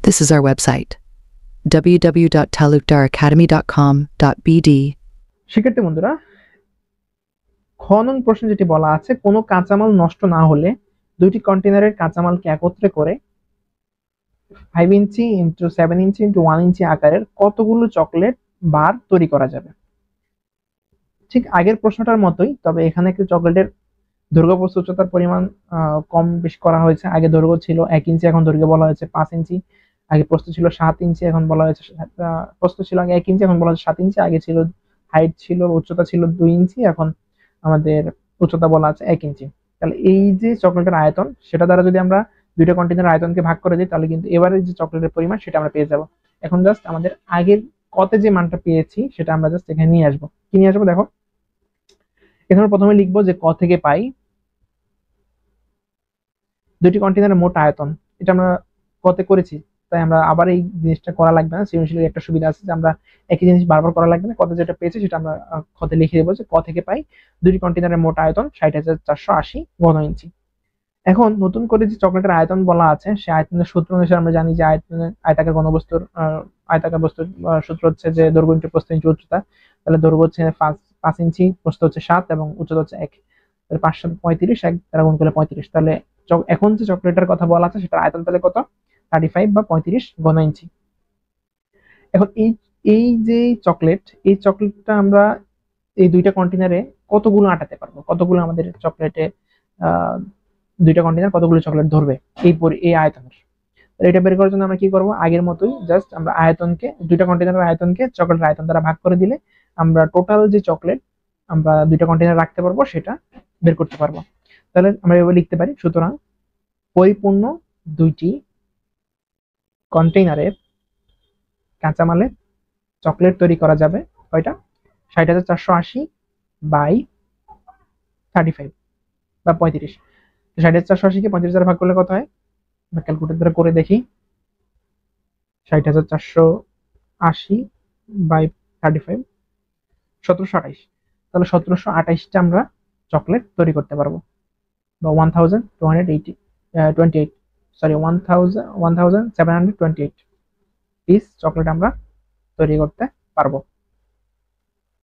This is our website, www.talukdaracademy.com.bd. শিক্ষার্থী বন্ধুরা, খ নং প্রশ্ন যেটি বলা আছে, কোনো কাঁচামাল নষ্ট না হলে দুইটি কন্টেনারের কাঁচামালকে একত্রে করে 5 ইঞ্চি ইন্টু 7 ইঞ্চি ইন্টু 1 ইঞ্চি আকারের কতগুলো চকলেট বার তৈরি করা যাবে। ঠিক আগের প্রশ্নটার মতোই, তবে এখানে একটু চকলেটের দৈর্ঘ্য প্রস্থ উচ্চতার পরিমাণ কম বেশি করা হয়েছে। আগে দৈর্ঘ্য ছিল 1 ইঞ্চি, এখন দৈর্ঘ্য বলা হয়েছে 5 ইঞ্চি। আগে প্রস্থ ছিল 7 ইঞ্চি, এখন বলা হয়েছে প্রস্থ ছিল আগে 1 ইঞ্চি, এখন বলা হয়েছে 7 ইঞ্চি। আগে ছিল হাইট ছিল উচ্চতা ছিল 2 ইঞ্চি, এখন আমাদের উচ্চতা বলা আছে 1 ইঞ্চি। তাহলে এই যে চকলেটের আয়তন, সেটা দ্বারা যদি আমরা দুইটা কন্টেনার আয়তনকে ভাগ করে দিই, তাহলে কিন্তু এবারে যে চকলেটের পরিমাণ সেটা আমরা পেয়ে যাব। এখন জাস্ট আমাদের আগের কতে যে মানটা পেয়েছি সেটা আমরা জাস্ট এখানে নিয়ে আসবো। কি নিয়ে আসবো দেখো, এখানে প্রথমে লিখবো যে ক থেকে পাই দুইটি কন্টেনারের মোট আয়তন। এটা আমরা কতে করেছি, তাই আমরা আবার এই জিনিসটা করা লাগবে না। সৃজনশীলের একটা সুবিধা আছে যে আমরা একই জিনিস বারবার করা লাগবে না। কতে যেটা পেয়েছি সেটা আমরা খতে লিখে দেবো যে ক থেকে পাই দুইটি কন্টেনারের মোট আয়তন 60,480 ঘন ইঞ্চি। এখন নতুন করে যে চকলেটের আয়তন বলা আছে, সে আয়তনের সূত্র অনুসারে আমরা জানি যে আয়তাকার ঘনবস্তুর আয়তাকার বস্তুর সূত্র হচ্ছে যে দৈর্ঘ্য ইন্টু প্রস্থ ইন্টু উচ্চতা। তাহলে দৈর্ঘ্য হচ্ছে 5 ইঞ্চি, প্রস্থ হচ্ছে 7 এবং উচ্চতা হচ্ছে 1। তাহলে 5 7 35, 1 দ্বারা গুণ করলে 35। তাহলে এখন যে চকলেটের কথা বলা আছে সেটার আয়তন তাহলে কত, 35 বা 35 ঘন ইঞ্চি। এখন এই যে এই চকলেটটা আমরা এই দুইটা কন্টেনারে কতগুলো আটাতে পারবো, কতগুলো আমাদের চকলেটে দুইটা কন্টেনার কতগুলো চকলেট ধরবে এই আয়তনের। এটা বের করার জন্য আমরা কি করব, আগের মতোই জাস্ট আমরা আয়তনকে, দুইটা কন্টেনারের আয়তনকে চকলেটের আয়তন দ্বারা ভাগ করে দিলে আমরা টোটাল যে চকলেট আমরা দুইটা কন্টেনার রাখতে পারবো সেটা বের করতে পারবো। তাহলে আমরা এভাবে লিখতে পারি, সুতরাং পরিপূর্ণ দুইটি কন্টেইনারের কাঁচামালে চকলেট তৈরি করা যাবে কয়টা, 60,480 বাই 35 বা 35। 60,480 কে 35 দ্বারা ভাগ করলে কত হয়, আমরা ক্যালকুলেটর দ্বারা করে দেখি। 60,480 বাই 35 1728। তাহলে 1728টা আমরা চকলেট তৈরি করতে পারবো, বা 1228 সরি 1728 পিস চকলেট আমরা তৈরি করতে পারবো।